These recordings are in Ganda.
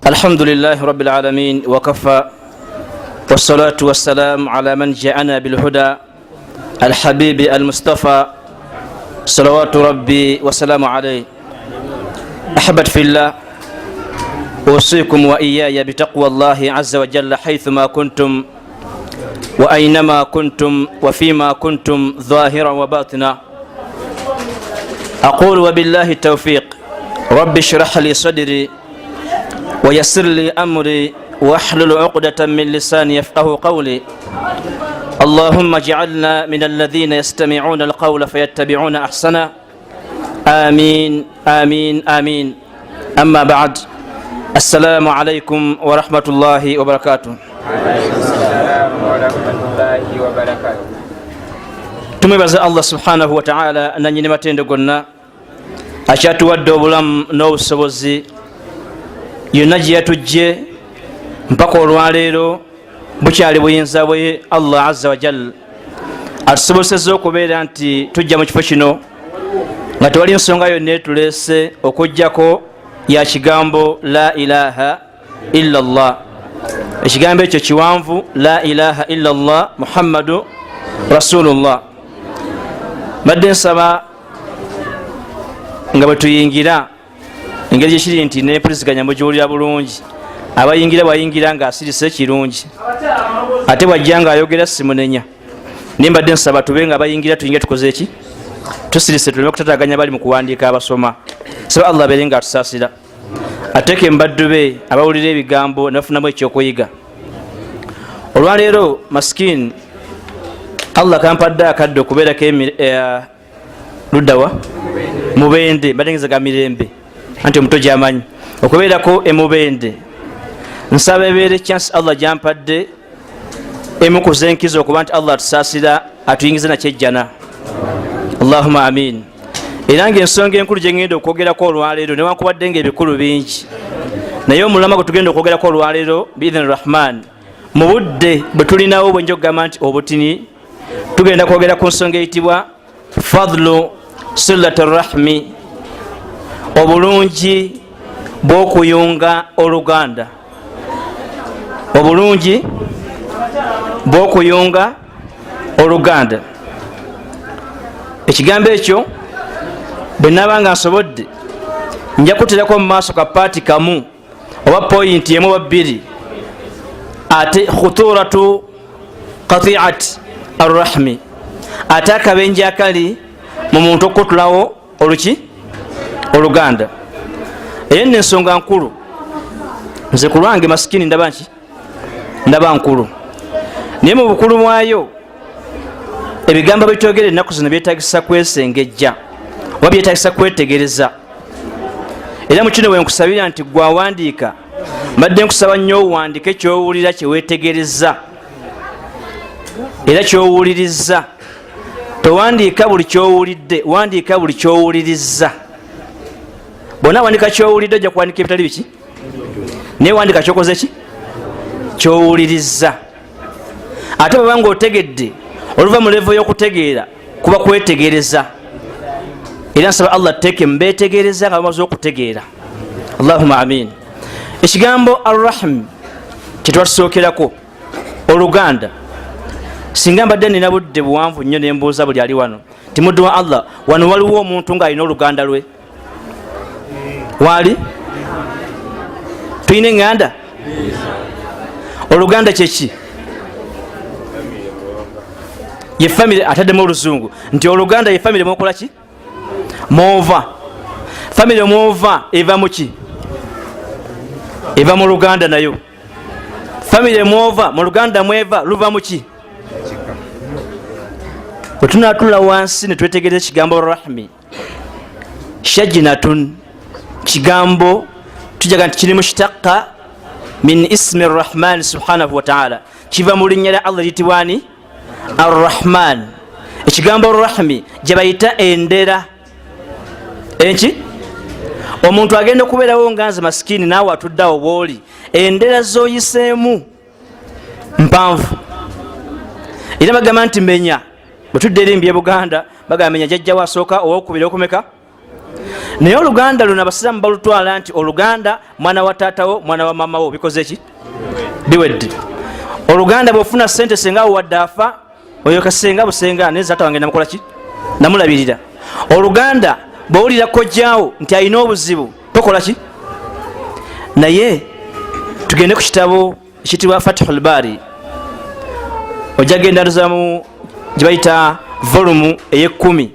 الحمد لله رب العالمين وكفى والصلاة والسلام على من جاءنا بالهدى الحبيب المصطفى صلوات ربي وسلام عليه. أحبت في الله، أوصيكم وإياي بتقوى الله عز وجل حيثما كنتم وأينما كنتم وفيما كنتم ظاهرا وباطنا. أقول وبالله التوفيق. رب اشرح لي صدري ويسر لي أمري واحلل عقدة من لساني يفقه قولي. اللهم اجعلنا من الذين يستمعون القول فيتبعون أحسنه. آمين آمين آمين. أما بعد، السلام عليكم ورحمة الله وبركاته. tumebaza Allah subhanahu wa ta'ala nanyini matendo gonna akyatuwadde obulamu n'obusobozi yonna gye yatujje mpaka olwaleero bukyali buyinza bwe Allah azza wa jalla atusobozesezza okubeera nti tujja mu kifo kino nga tewali nsonga yonna etuleese okujjako ya kigambo la ilaha illa Allah. Ekigambo ekyo kiwanvu, la ilaha illa Allah Muhammadu Rasulullah. Badde nsaba nga bwe tuyingira engeri gyekiri nti neempuliziganya mugiwulira bulungi. Abayingira bwayingira nga asirise kirungi, ate bwajja nga ayogera simunenya. Naye mbadde nsaba tube nga abayingira tuyingira tukoze eki? Tusirise, tuleme okutataganya bali mu kuwandiika abasoma. Saba Allah abeere nga atusaasira, ateeke mbaddu be abawulira ebigambo nabafunamu ekyokuyiga. Olwaleero masikini Allah kampadde akadde okubeerako luddawa Mubende, mbadde ngezaga Mirembe anti omuto gyamanyi okubeerako Mubende. Nsaba ebeere chance Allah gyampadde emu ku zenkizo okuba nti Allah atusaasira atuyingize nakyejjana. Allahumma amin. Era ng'ensonga enkulu gye ngenda okwogerako olwaleero newankubadde ng'ebikulu bingi, naye omulama gwe tugenda okwogerako olwaleero biidhini rahman mu budde bwe tulinawo bwenja okugamba nti obutini, tugenda kwogera ku nsonga eyitibwa fadlu silati rahmi, obulungi bw'okuyunga oluganda. Obulungi bw'okuyunga oluganda. Ekigambo ekyo bwe naba nga nsobodde nja kuterako mu maaso ka paati kamu oba poyinti emu oba bbiri, ate khuturatu qati'at arrahmi, ate akabenje akali mu muntu okutulawo oluki oluganda. Eyo nno ensonga nkulu. Nze ku lwange masikini ndaba nki? Ndaba nkulu. Naye mu bukulu bwayo ebigambo byetwogera ennaku zino byetagisa kwesengejja oba byetagisa kwetegereza. Era mu kino bwe nkusabira nti gwe awandiika, mbadde nkusaba nnyo owandiike kyowulira kyeweetegereza era kyowuliriza. Towandiika buli kyowulidde, wandiika buli kyowuliriza. Bwona wandika kyowulidde ojja kuwandika ebitali biki, naye wandika kyokoze ki? Kyowuliriza. Ate bweba nga otegedde, oluva mu levo y'okutegeera kuba kwetegereza. Era nsaba Allah tuteeke mbeetegereza nga bamaze okutegeera. Allahumma amin. Ekigambo arrahim kyetwatusookerako oluganda, singa mbadde nina budde buwanvu nnyo nembuuza buli ali wano ti muddu wa Allah, wano waliwo omuntu ng'alina oluganda lwe? Waali? Tuyina eŋŋanda? Oluganda kyeki? Ye family, ataddemu oluzungu nti oluganda ye family mwokola ki? Mwova. Family mwova eva muki? Eva mu luganda nayo. Family mwova mu luganda mweva luva muki? Bwe tunaatula wansi ne twetegereza ekigambo rahmi, shajinatun, kigambo tujaga nti kiri mushtaqqa min ismi rahman subhanahu wa ta'ala, kiva mu linnya lya Allah litibwani arrahman. Ekigambo rahmi gye bayita endera. Enki? Omuntu agenda okubeerawo nga nze masikini naawe atuddawo bw'oli, endera z'oyiseemu mpanvu. Era bagamba nti menya, bwe tudde erimbi e Buganda bagamba menya jjajjawo asooka owokubiri okumeka. naye oluganda luno abasiraamu balutwala nti oluganda mwana wa taatawo mwana wa mamawo bikoze ki biwedde. oluganda bwofuna sente senga wadde afa oyo kasenga busenga naye zaata wange namukola ki namulabirira. oluganda bwowulira kojjaawo nti alina obuzibu tokola ki. naye tugende ku kitabo ekitibwa Fathul Bari ojja genda luzamu gyebayita volumu ey'10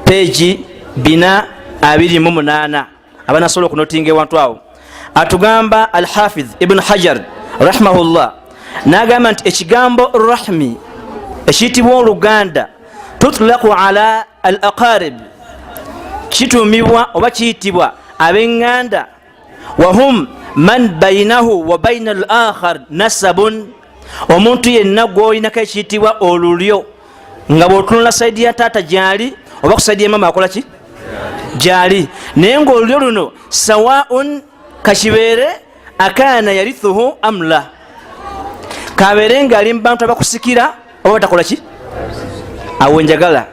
peegi 428 abanasobola okunotinga ewantu awo. atugamba Al-Hafidh Ibn Hajar rahimahullah n'agamba nti ekigambo rahmi ekiyitibwa oluganda tutlaqu ala al aqarib kitumibwa oba kiyitibwa ab'eŋŋanda wahum man bainahu wa baina al akhar nasabun omuntu yenna gw'olinako ekiyitibwa olulyo nga bw'otunula saidi ya taata gyali oba ku saidi ya mama akola ki gyali naye ng'olulyo luno sawaun kakibeere akaana yarithuhu amla kabeere ng'ali mu bantu abakusikira oba batakola ki. awo njagala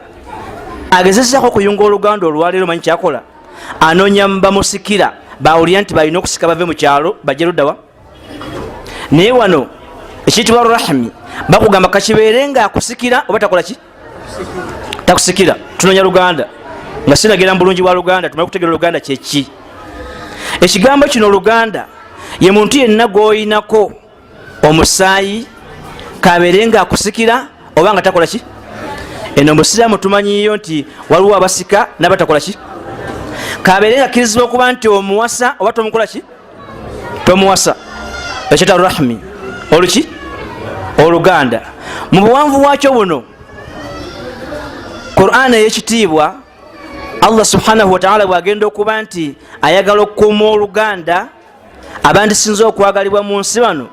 agezesako okuyunga oluganda olwaleero manyi kyakola anoonya mu bamusikira bawulira nti balina okusika bave mu kyalo bajje luddawa. naye wano ekiyitibwa rahmi bakugamba kakibeere nga akusikira oba takola ki takusikira. tunoonya luganda nga sinagera mu bulungi bwa luganda tumale kutegeera oluganda kyeki. ekigambo kino oluganda ye muntu yenna gw'oyinako omusaayi kabeere nga akusikira oba nga takola ki. eno musiraamu tumanyiyo nti waliwo abasika n'abatakola ki. kabeere nga kirizibwa okuba nti omuwasa oba tomukola ki tomuwasa. ekyeta rahmi oluki oluganda. mu buwanvu bwakyo buno Qur'an ey'ekitiibwa Allah subhanahu wa ta'ala bwagenda okuba nti ayagala okukuuma oluganda abandisinze okwagalibwa mu nsi bano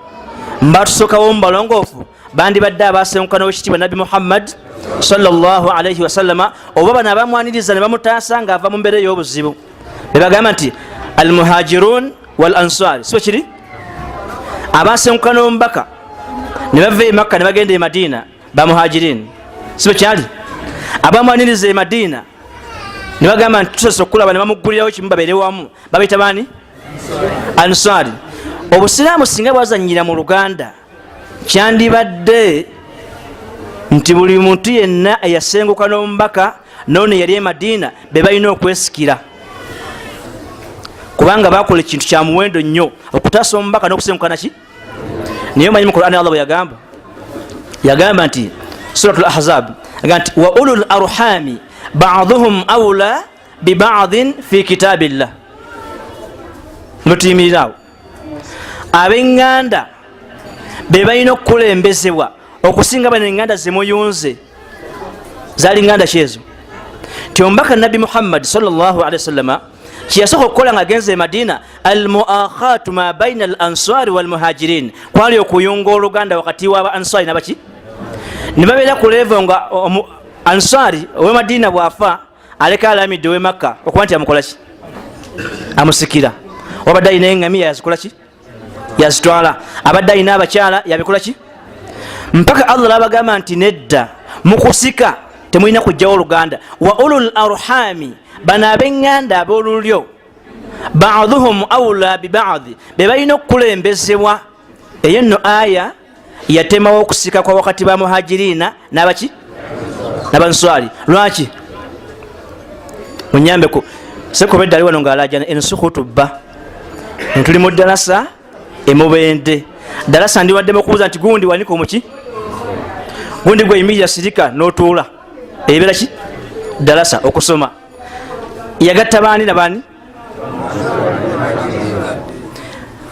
mbatusookawo mu balongoofu bandibadde abasenkukana w'ekitiibwa Nabi Muhammad sallallahu alaihi wasallama oba bano abamwaniriza ne bamutaasa ng'ava mu mbeera ey'obuzibu bebagamba nti al muhajirun wal ansar sibo kiri abasenkukana omubaka ne bava e Makka ne bagenda e Madina ba muhajirin sibo kyali abamwaniriza e Madina ne bagamba nti tusoose okulaba ne bamugulirawo kimu babeere wamu babayita baani ansari. obusiraamu singa bwazanyira mu luganda kyandibadde nti buli muntu yenna eyasenguka n'omubaka noono yali e Madina be balina okwesikira kubanga bakola ekintu kya muwendo nnyo okutaasa omubaka n'okusengukana ki. naye omanyi mu Qur'an Allah bwe yagamba nti suratul ahzab agamba nti wa ulul arhami ba'dhuhum awla bi ba'dhin fi kitabillah. mutiyimirirawo ab'eŋŋanda be balina okukulembezebwa okusinga bano eŋŋanda zemuyunze zaali ŋŋanda kyezo ti omubaka Nabi Muhammad sallallahu alaihi wasallama kyeyasooka okukola nga agenze e Madina al muakhatu ma baina al ansari wal muhajirin kwali okuyunga oluganda wakati w'aba ansari nabaki ne babeera ku levo nga ansari owe Madina bwafa aleka alamidde owe Makka okuba nti amukola ki amusikira. wabadde alina eŋŋamiya yazikola ki yazitwala abadde alina abakyala yabikola ki mpaka Allah labagamba nti nedda mukusika temulina kujjawo oluganda. wa ulul arhami bano ab'eŋŋanda ab'olulyo ba'dhuhum awla bi ba'd be balina okukulembezebwa. eyo nno aya yatemawo okusika kwa wakati ba muhajirina n'abaki n'abanswali. lwaki munyambeko sekobedde ali wano ng'alajana ensukutubba ntuli mu ddalasa emubende ddalasa ndiwaddemu okubuuza nti gundi wanika omuki gundi gwe yimirira sirika n'otuula ebeera ki ddalasa okusoma. yagatta baani na baani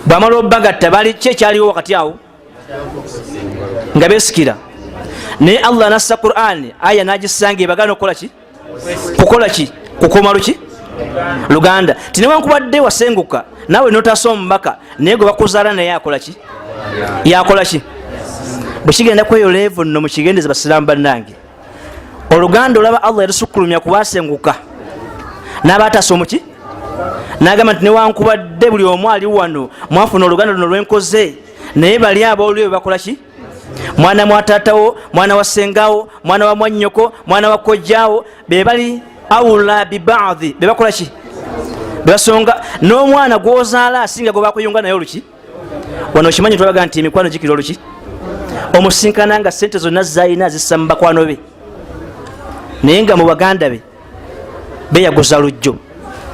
bwamala obagatta bali kyekyaliwo wakati awo nga besikira. naye Allah nassa Qur'an aya nagisanga ebagana okukola ki kukola ki kukoma luki luganda. tinewankubadde wasenguka naawe notaasa omubaka naye gwe bakuzaala naye akola ki yakola ki. bwe kigenda kweyo levo nno mukigendeza basiraamu bannange oluganda olaba Allah yalusukkulumya kubasenguka n'abataasa omuki n'agamba nti newankubadde buli omu ali wano mwafuna oluganda luno lwenkoze naye bali aboolyo bwe bakola ki mwana wa taatawo mwana wa sengawo mwana wa mwannyoko mwana wa kojjaawo be bali awula bi ba'dhi be bakola ki basonga n'omwana gwozaala asinga gwe bakuyunga naye oluki wano okimanyi tulaga nti emikwano gikira oluki omusinkana nga sente zonna zayina azissa mu bakwano be naye nga mu baganda be beyaguza lujjo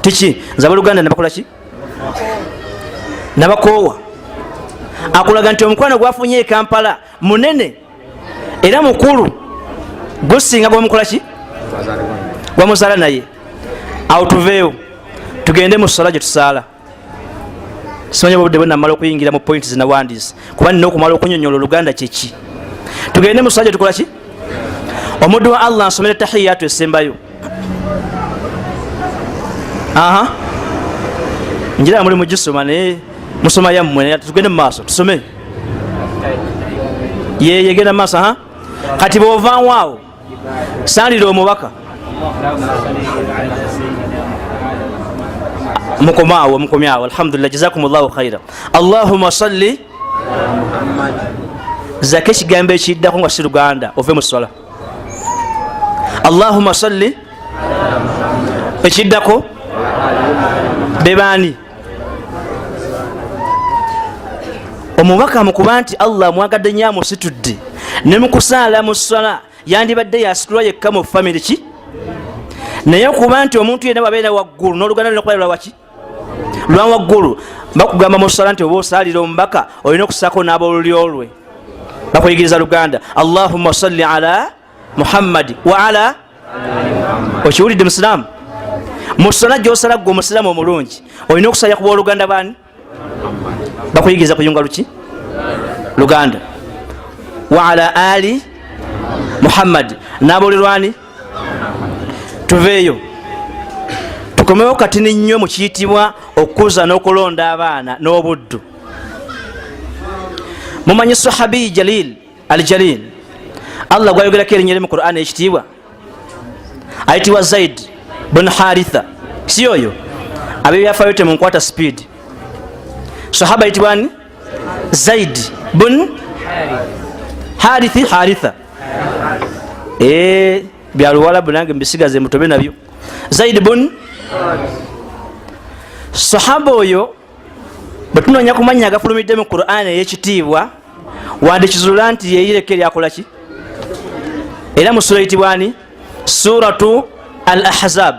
tiki nzaba luganda nabakola ki nabakoowa akulaga nti omukwano gwafunye ekampala munene era mukulu gusinga gwamukola ki gwamuzaala naye awo tuveewo tugende mu sola gye tusaala simanya obudde bwe namala okuyingira mu pointi zinawandiise kuba nina okumala okunyonyola oluganda kyeki tugende mu sola gye tukola ki omuddu wa allah nsomere tahiyatu esembayo njira muli mugisoma naye musoma yammwe tugende mu maaso tusome yegenda mu maaso kati bwovaawo awo saalira omubaka mukomyawo alhamdulillah jazakumullahu khaira allahumma salli zake ekigambo ekiddako nga si luganda ove mu sola allahumma salli ekiddako bebaani omubaka mukuba nti allah mwagadde nyo amusitudde ne mukusaala mu sola yandibadde yasitulwa yekka mu family ki naye okuba nti omuntu yenna wabeera waggulu n'oluganda lulina okuba lwaki lwa waggulu bakugamba mu sola nti oba osaalira omubaka olina okusaako n'aboolulyo lwe bakuyigiriza luganda allahumma salli ala muhammadi wa ala okiwulidde musiraamu mu sola gyosala gwe omusiraamu omulungi olina okusalira kuba oluganda baani bakuyigiriza kuyunga luki luganda wa ala ali muhammadi n'aboolirwani tuveeyo tukomewo katini nnyo mu kiyitibwa okukuza n'okulonda abaana n'obuddu mumanyi sahabi jalil al jalil allah gwayogerako erinnya lye mu qur'an ekitiibwa ayitibwa zaid bun haritha si oyo abebyafaayo temunkwata speed sahaba ayitibwani zaid bun haritha byaluwalabu nange mbisigaze mutobe nabyo zaid bun sahaba oyo bwetunoonya kumanya agafulumidde mu qur'an ey'ekitiibwa wandikizula nti yeyireko eryakolaki era mu sura eyitibwani suratu al ahzab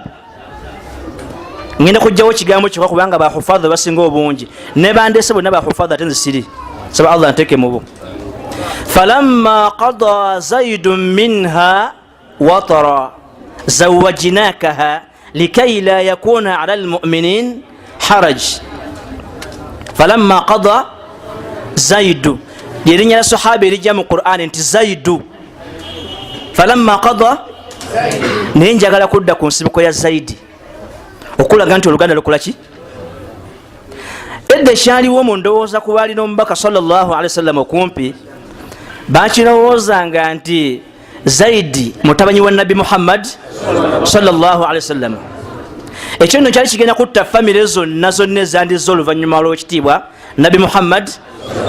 ngenda kujjawo ekigambo kyokka kubanga bahufadha basinga obungi ne bandese bonna bahufadha ate nzisiri saba allah nteeke mubo falamma qada zaidun minha watara zawajnakaha likay la yakuna ala almuminin haraj falamma qada zaidu yerinnya lya sahaba erijja mu qur'an nti zaidu falamma qada naye njagala kudda ku nsibiko ya zaidi okulaga nti oluganda lukolaki edda ekyaliwo mu ndowooza kuba alina omubaka sallallahu alaihi wasallam okumpi bakirowoozanga nti zaidi mutabanyi wa nabi muhammad sallallahu alaihi wasallam ekyo nno kyali kigenda kutta famire zonna ezandiza oluvannyuma lw'ekitiibwa nabi muhammad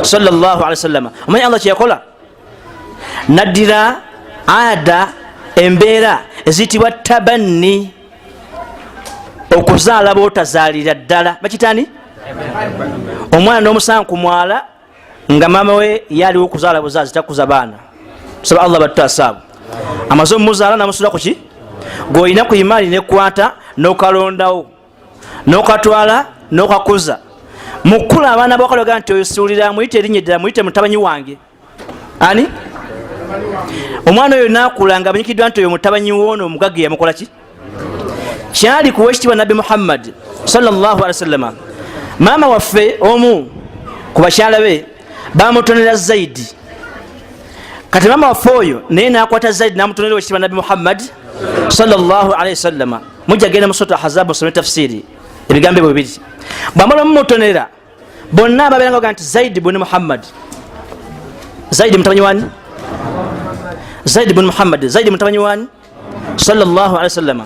sallallahu alaihi wasallam omanyi allah kyeyakola naddira ada embeera eziyitibwa tabanni okuzaala bootazaalira ddala bakitani omwana n'omusanga ku mwala nga maama we yaliwo okuzaala buzaazi takuza baana saba allah battaasaabu amaze omumuzaala namusula kuki gweolina ku imaani nekwata n'okalondawo n'okatwala n'okakuza mukula abaana bakaloga nti oyo siwulira muyite erinnya eddala muyite mutabanyi wange ani omwana oyo nakula nga amanyikiddwa nti oyo mutabanyi woono omugagge yamukola ki kyali kuwa ekitiibwa nabi muhammad sallallahu alaihi wasallam maama waffe omu ku bakyala be bamutonera zaidi kati maama waffe oyo naye nakwata zaidi namutonera ekitiibwa nabi muhammad sallallahu alaihi wasallam mujja genda mu suratu ahzab musome tafsiri ebigambo ebyo bibiri bwamala mumutonera bonna ababeeranga nti zaidi bun muhammad zaidi mutabanyi wani zaidi bun muhammad zaidi mutabanyi wani sallallahu alaihi wasallam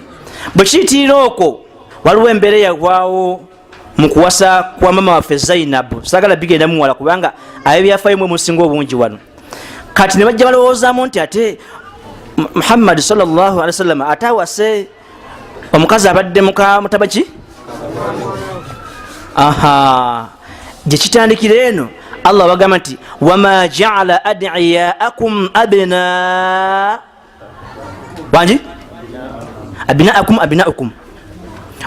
bwekiyitira okwo waliwo embeera yagwawo mu kuwasa kwa mama waffe zainabu sagala bigenda muwala kubanga abebyafaayo mwe musinga obungi wano kati ne bajja balowoozaamu nti ate muhammad sallallahu alaihi wasallam ate awase omukazi abadde mutabaki aha gyekitandikira eno Allah bagamba nti wama ja'ala ad'iyaakum abna wanji abnaakum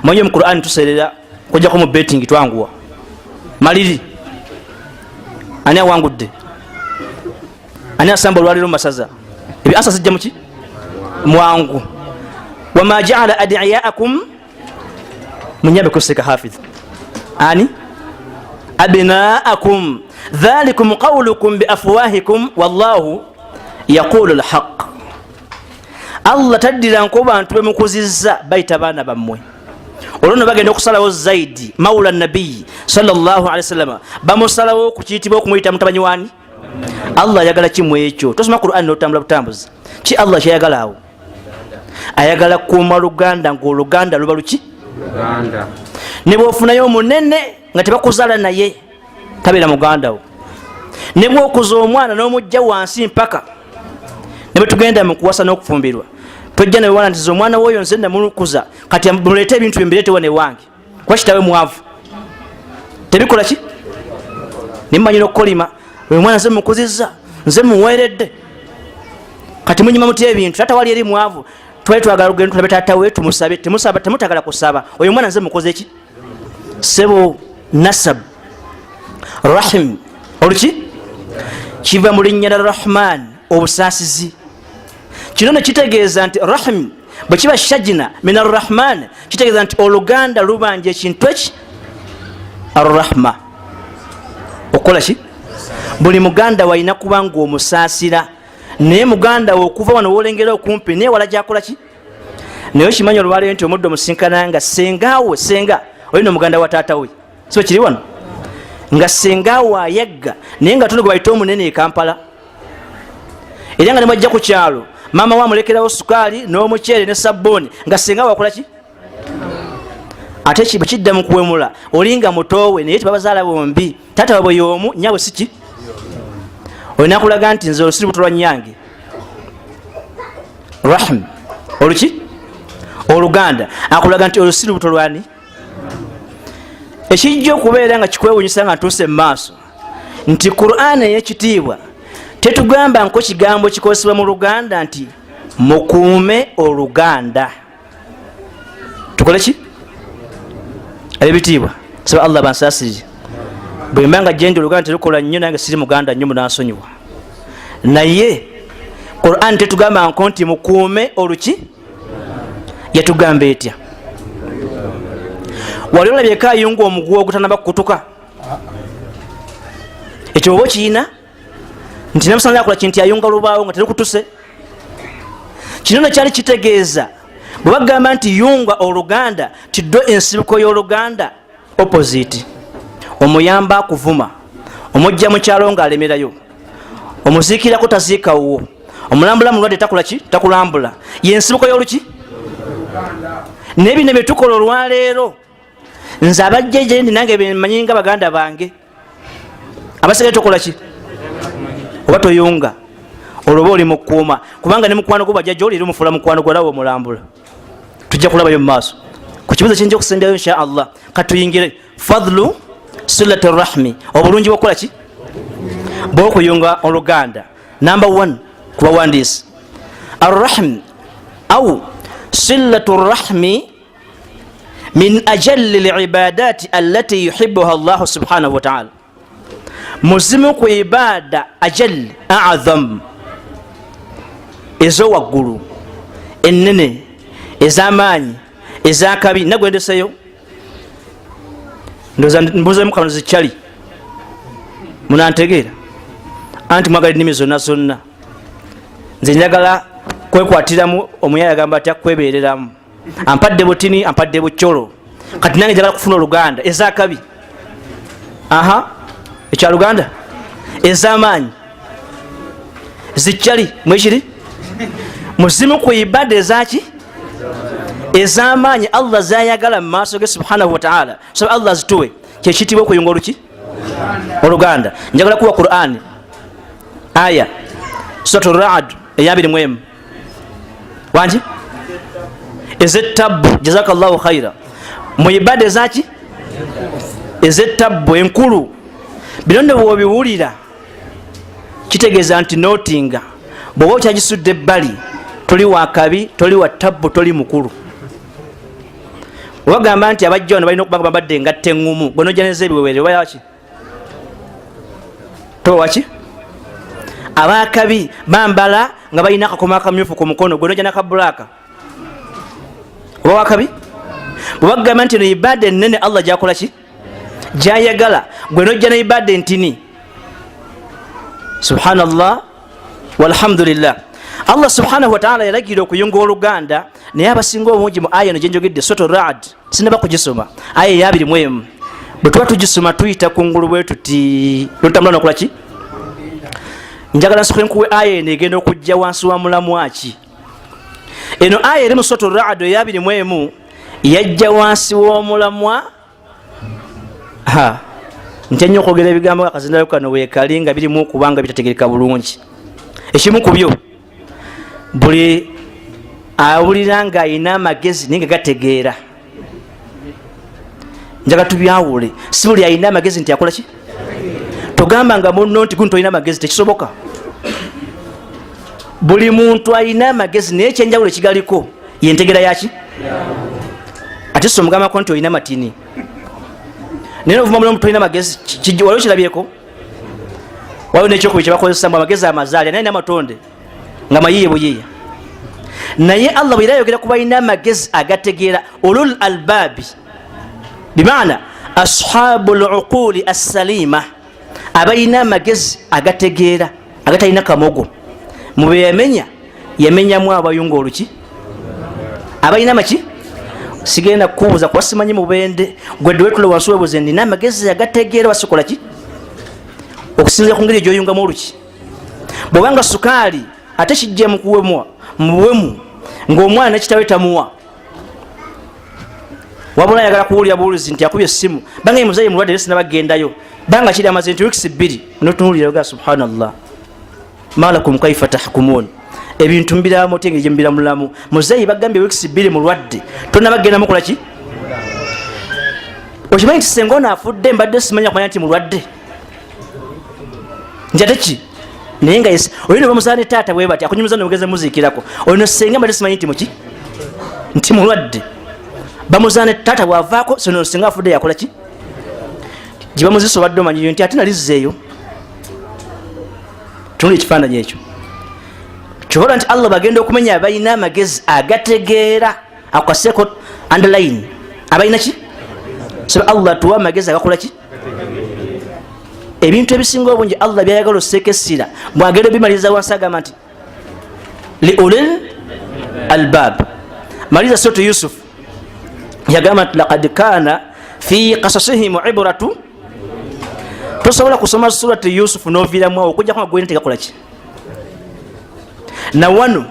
mwenye mu Qur'an tuserera kujjako mu betting twanguwa maliri ani awangudde ani asamba olwaliro masaza ebi asa sijja muki mwangu wama ja'ala ad'iyaakum munyabe kuseka hafidh ani abnaakum dhalikum qawlukum biafwahikum wallahu yaqulu alhaq. Allah taddira nko bantu bemukuzizza bayita baana bammwe olwono bagenda okusalawo zaidi maula nabii sallallahu alaihi wasallam bamusalawo ku kiyitibwa okumuyita mutabanyi wani Allah ayagala kimwe ekyo tosoma Qur'an n'otambula butambuzi ki Allah kyayagala awo ayagala kuuma luganda ng'oluganda luba luki luganda ne bwofunayo omunene nga tebakuzala naye tabeera muganda wo ne bwokuza omwana n'omujja wansi mpaka ne bwetugenda mu kuwasa n'okufumbirwa tojja ne wana ntiza omwana woyo nze namulukuza kati muleete ebintu bimbireete wane wange kuba kitawe mwavu tebikola ki nimmanyira okukolima oyo mwana nze mukuzizza nze muweeredde kati munyima mutya ebintu taata wali eri mwavu twali twagala lugendo tulabe taata we tumusabe temusaba temutagala kusaba oyo mwana nze mukoze ki sebo nasab rahim oluki kiva mu linnya lya rahman obusaasizi kino ne kitegeeza nti rahim bwe kiba shajina min arrahman kitegeeza nti oluganda lubanja ekintu eki arrahma okola ki buli muganda walina kuba nga omusaasira naye muganda we okuva wano wolengera okumpi naye wala gyakola ki naye okimanyi olwaleero nti omuddo musinkana nga sengawe senga olina omuganda wa taata we so kiri wano nga sengawe ayagga naye nga tuligo bayita omunene e Kampala era nga ne mwajja ku kyalo mama wamulekerawo sukaali n'omuceere ne sabbooni nga sengawe akola ki ate kiba kidda mu kuwemula olinga mutowe naye tebabazaala bombi taata wabwe y'omu nyawe si ki olina kulaga nti nze olusiri butolwa nyange rahim oluki oluganda akulaga nti olusiri butolwani ekijja okubeera nga kikwewunyisa nga ntuuse mu maaso nti Qur'an ey'ekitiibwa tetugamba nko kigambo kikozesebwa mu luganda nti mukuume oluganda tukole ki ebitiibwa saba Allah bansaasirire bwe mbanga jende oluganda terukola nnyo nange siri muganda nnyo munansonyiwa naye Qur'an tetugamba nko nti mukuume oluki yatugamba etya wali olabyeko ayunga omuguwa ogutanaba kukutuka ekyo oba okiyina nti namusana akola kintu ayunga lubaawo nga terukutuse kino nekyali kitegeeza bwe bagamba nti yunga oluganda tiddo ensibuko y'oluganda opposite omuyamba akuvuma omujja mu kyalo ng'alemerayo omuziikirako taziikawo omulambula mulwadde takola ki takulambula yensibuko y'oluki nebino byetukola olwaleero nze abajjeje ndi nange bemanyi nga baganda bange abasigaye tokola ki oba toyunga olwoba oli mukuuma kubanga ne mukwano gwo bajjajja oli eri omufula mukwano gwalawo omulambula tujja kulabayo mu maaso ku kibuzo kyenja okusembyayo insha Allah katuyingire fadlu silati rahmi obulungi bwokukola ki bwokuyunga oluganda number 1 kubawandiisi arrahim au silatu rahmi min ajalli libadati allati yuhibbuha Allah subhanahu wa ta'ala muzimu ku ibada ajal a'zam ezo waggulu ennene ez'amaanyi ez'akabi nagwendeseyo ndoza mbuze mukano zikyali munantegeera anti mwagala ennimi zonna zonna nze njagala kwekwatiramu omuyaya agamba ati akwebeereramu ampadde butini ampadde bucolo kati nange njagala kufuna oluganda ez'akabi aha ekyaluganda ez'amaanyi zikyali mwekiri muzimu ku ibada ezaki ez'amaanyi Allah zayagala mu maaso ge subhanahu wa ta'ala so Allah zituwe kyekitibwa okuyunga oluki oluganda njagala kuwa Qur'an aya suratul Ra'd eyabiri mwemu wanji ezettabu jazakallahu khaira mu ibada ezaki ezettabbu enkulu. Bino ne bw'obiwulira kitegeeza nti nootinga bw'oba okyagisudde ebbali toli wa kabi, toli wa ttabbu, toli mukulu. Wagamba nti abajja wano balina okuba nga babadde engatta eŋŋumu, gwe nojja nezeebiweweere oba yaki toba waki. Abakabi bambala nga balina akakoma akamyufu ku mukono, gwe nojja nakabulaaka oba wakabi. Bwe bagamba nti no ibada ennene Allah gyakola ki gyayagala, gwe nojja ne ibada entini. Subhanallah walhamdulillah. Allah subhanahu wa ta'ala yalagira okuyunga oluganda, naye abasinga obungi mu aya eno gyenjogedde Suratu Ra'd sinaba kugisoma, aya eya 21. Bwe tuba tugisoma tuyita kungulu bwe tuti lutambula nokola ki. Njagala nsooke nkuwe aya eno egenda okujja wansi wa mulamwa ki. Eno aya eri mu Suratu Ra'd eya 21 yajja wansi w'omulamwa. Ntya nnyo okwogera ebigambo akazindayo kano weekali nga birimu kubanga bitategereka bulungi. Ekimu ku byo buli awulira nga alina amagezi naye nga gategeera. Njaga tubyawule, si buli alina amagezi nti akola ki. Togamba nga munno nti guntu olina amagezi, tekisoboka. Buli muntu alina amagezi naye ekyenjawulo ekigaliko yentegeera yaki. Ate so mugambako nti olina matini naye ovuma mulimu tolina magezi, waliwo kirabyeko. Waliwo nekyokubiri kyebakozesa mu amagezi amazaali naye n'amatonde nga mayiye buyiya. Naye Allah bwe yayogera ku balina amagezi agategeera, ulul albabi bimaana ashabul uquli as-salima, abalina amagezi agategeera agatalina kamogo. Mu beyamenya yamenyamu abayunga oluki abalina maki. Sigenda kubuuza kuba simanyi mubende gwe dwetule wansi webuze nina amagezi agategeera basikola ki okusinzira ku ngeri gy'oyungamu oluki. Bw'obanga sukaali ate kijja mu buwemu ng'omwana kitawe tamuwa, wabula ayagala kuwulira buwulizi nti akubye essimu banga ye muzayi mulwadde sinabagendayo banga kiri amaze nti wiikisi 2 notunuulira ga subhanallah malakum kaifa tahkumun. Ebintu mbiramu tenge gye mbiramulamu muzayi bagambye wiikisi 2 mulwadde tonabagenda mukola ki. Okimanyi nti senga ono afudde mbadde simanya kumanya nti mulwadde njate ki naye nga olina bamuzaane taata bwe bati akunyumiza nobugeze muziikirako olino senga mbadde simanyi nti muki nti mulwadde bamuzaane taata bwavaako sono senga afudde yakola ki gye bamuziso badde omanyiyo nti ate nalizzeeyo. Tunuli ekifaananyi ekyo kihola nti Allah bagenda okumenya abalina amagezi agategeera akukaseko underline abalina ki sabe Allah tuwa amagezi agakola ki. Ebintu ebisinga obungi Allah byayagala osekesira mwagenda bimaliza wansi agamba nti liulil albab. Maliza Suratu Yusuf yagamba nti laqad kana fi qasasihim ibratu. Tosobola kusoma Suratu Yusuf noviiramu awo okujja kwa gwene tegakola ki. Na wano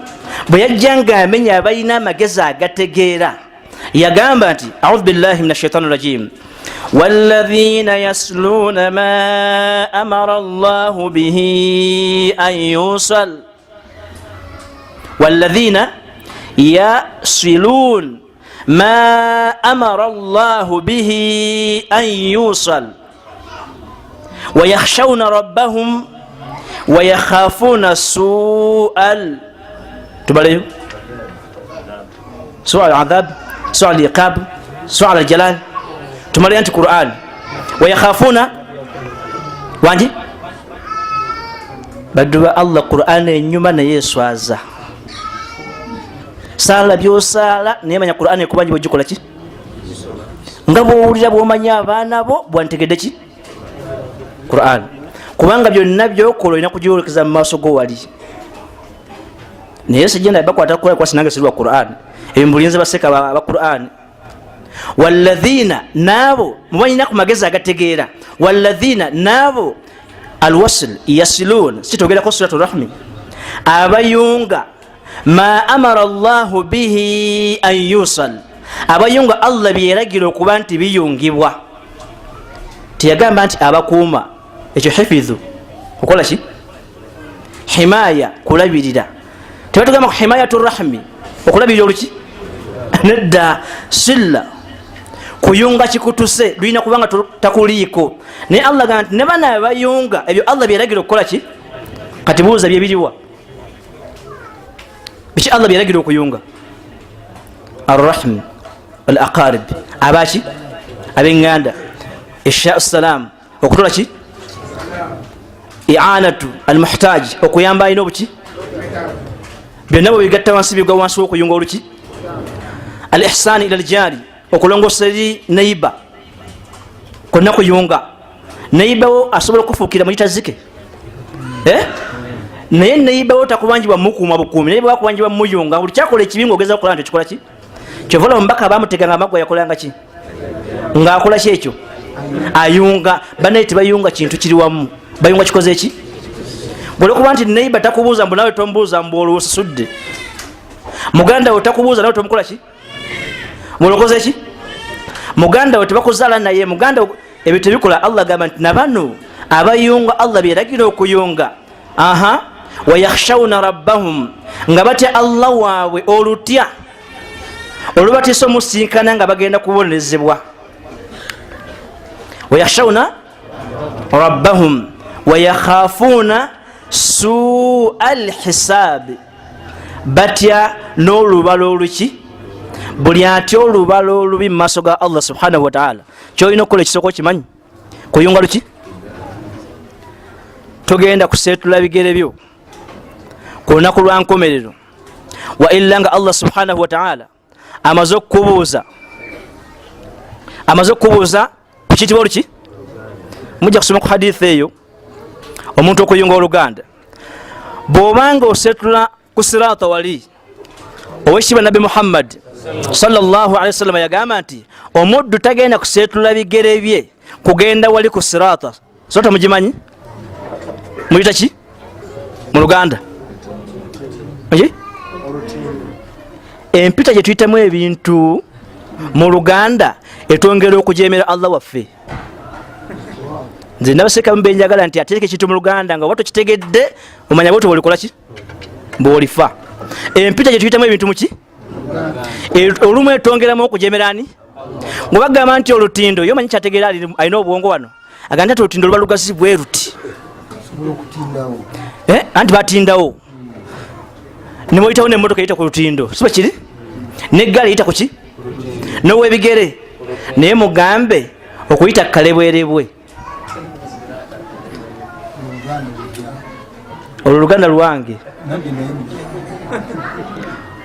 bwe yajjanga amenya abalina amagezi agategeera yagamba nti a'udhu billahi minash shaitani rajim والذين يصلون ما أمر الله به أن يوصل والذين يصلون ما أمر الله به أن يوصل ويخشون ربهم ويخافون سوء سوء العذاب سوء العقاب سوء الجلال tumali anti Qur'an wayakhafuna wanji badduba Allah Qur'an enyuma naye eswaza sala byosala nemanya Qur'an ekubanji bojikola ki nga bwowulira bwomanya abaana bo bwantegedde ki Qur'an kubanga byonna byokola olina kugyolekeza mu maaso go wali naye sijenda bakwata kukola kwa sinanga sirwa Qur'an embulinze baseka ba Qur'an. Walladhina nabo mubanyina ku magezi agategeera walladhina nabo alwasl yasilun sitogera ko Suratu Rahmi abayunga ma amara Allah bihi an yusal abayunga Allah byeragira okuba nti biyungibwa tiyagamba nti abakuuma ekyo hifidhu kukola ki himaya kulabirira tebatugamba himayatu rahmi okulabirira oluki nedda silla kuyunga kikutuse lulina kubanga takuliiko naye Allah gamba nti ne bana bayunga ebyo Allah byeragira okukola ki kati buuza byebiriwa biki Allah byeragira okuyunga arrahim wal aqarib abaki abenganda isha salam okutola ki i'anatu al muhtaj okuyamba ino buki byonna bwe bigatta wansi bigwa wansi okuyunga oluki al ihsan ila al jari okulongosa eri neiba konna kuyunga neiba wo asobola okufuukira muyitazike naye neiba wo takubanjibwa mukuuma bukuumi neiba wakubanjibwa muyunga buli kyakola ekibi ngaogeza okukola nti ekikola ki kyovola omubaka bamuteganga amaggwa yakolanga ki ngaakola ki ekyo ayunga banaye tebayunga kintu kiri wamu bayunga kikoze eki bwolwokuba nti neiba takubuuza mbu nawe tomubuuza mbu olwo osasudde muganda we takubuuza nawe tomukola ki bwolokoze eki muganda we tebakuzaala naye muganda ebyo tebikola Allah gamba nti nabano abayunga Allah byeragira okuyunga wayakhshawna rabbahum nga batya Allah waabwe olutya olubatiisa omusinkana nga bagenda kubonerezebwa wayakhshawna rabbahum wayakhafuna su'al hisab batya n'olubalo oluki buli atya olubalo olubi mu maaso ga Allah subhanahu wa ta'ala kyolina okukola ekisoko kimanyi kuyunga luki togenda kuseetula bigere byo ku lunaku lwa nkomerero wa illa nga Allah subhanahu wa ta'ala amaze okukubuuza kukitibwa oluki mujja kusoma ku hadithi eyo omuntu okuyunga oluganda bw'obanga oseetula ku sirata wali owekitiibwa nabbi Muhammad sallallahu alaihi wasallam yagamba nti omuddu tagenda kuseetula bigere bye kugenda wali ku sirata sota mugimanyi muyita ki mu luganda empita gye tuyitamu ebintu mu luganda etwongera okujemera Allah waffe nze nabaseka mbenjagala nti atereke ekintu mu luganda nga oba tokitegedde omanya bwoti olikola ki bwolifa empita gye tuyitamu ebintu muki olumu etwongeramu okujemera ani nga bagamba nti olutindo yo manyi kyategeera alina obwongo wano agamba nti olutindo luba lugazi bwe ruti anti batindawo nemuyitawo nemotoka eyita ku lutindo siba kiri neggaali eyita ku ki nowebigere naye mugambe okuyita kalebwerebwe olwo luganda lwange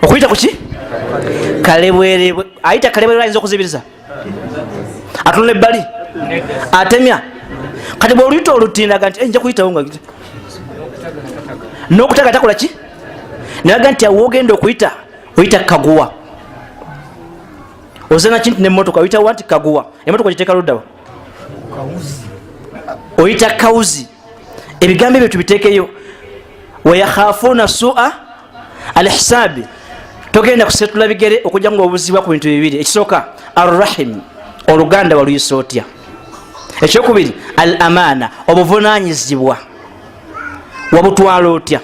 okuyita ku ki kalebwerebwe ayita kalebwerebwe ayinza okuzibiriza atunula ebbali atemya kati bwoluyita olutindaga nti nja kuyitawo nga n'okutaga takola ki naga nti awo ogenda okuyita oyita kaguwa ozena kintu nemmotoka oyita wanti kaguwa emmotoka giteeka luddawa oyita kawuzi ebigambo ebyo tubiteekeyo wayakhafuna su'a alhisabi togenda kusetula bigere okujja nga obuzibwa ku bintu bibiri ekisooka arrahim oluganda waluyisa otya ekyokubiri al amana obuvunanyizibwa wabutwala otya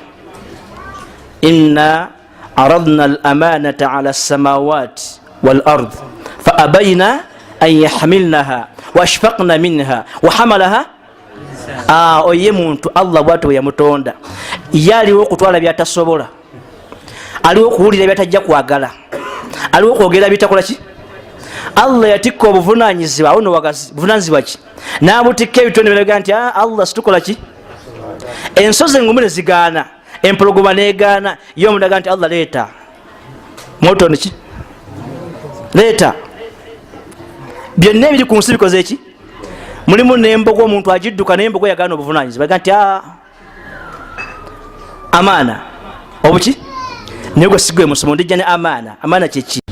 inna aradna al amanata ala samawati wal ard fa abayna an yahmilnaha wa ashfaqna minha wa hamalaha oye muntu Allah bwatu yamutonda yaliwo okutwala byatasobola aliwo okuwulira byatajja kwagala aliwo okwogera bitakola ki Allah yatikka obuvunanyizibwa awo nowagazi buvunanyizibwa ki n'abutikka ebitonde biraga nti Allah situkola ki ensozi engumi ne zigaana empologoma neegaana ye omuntu aga nti Allah leeta motono ki leeta byonna ebiri ku nsi bikoze eki mulimu n'embogo omuntu agidduka n'embogo yagaana obuvunanyizibwa aga nti amaana obuki naye gwe sigwe musomo ndijja ne amaana kyeki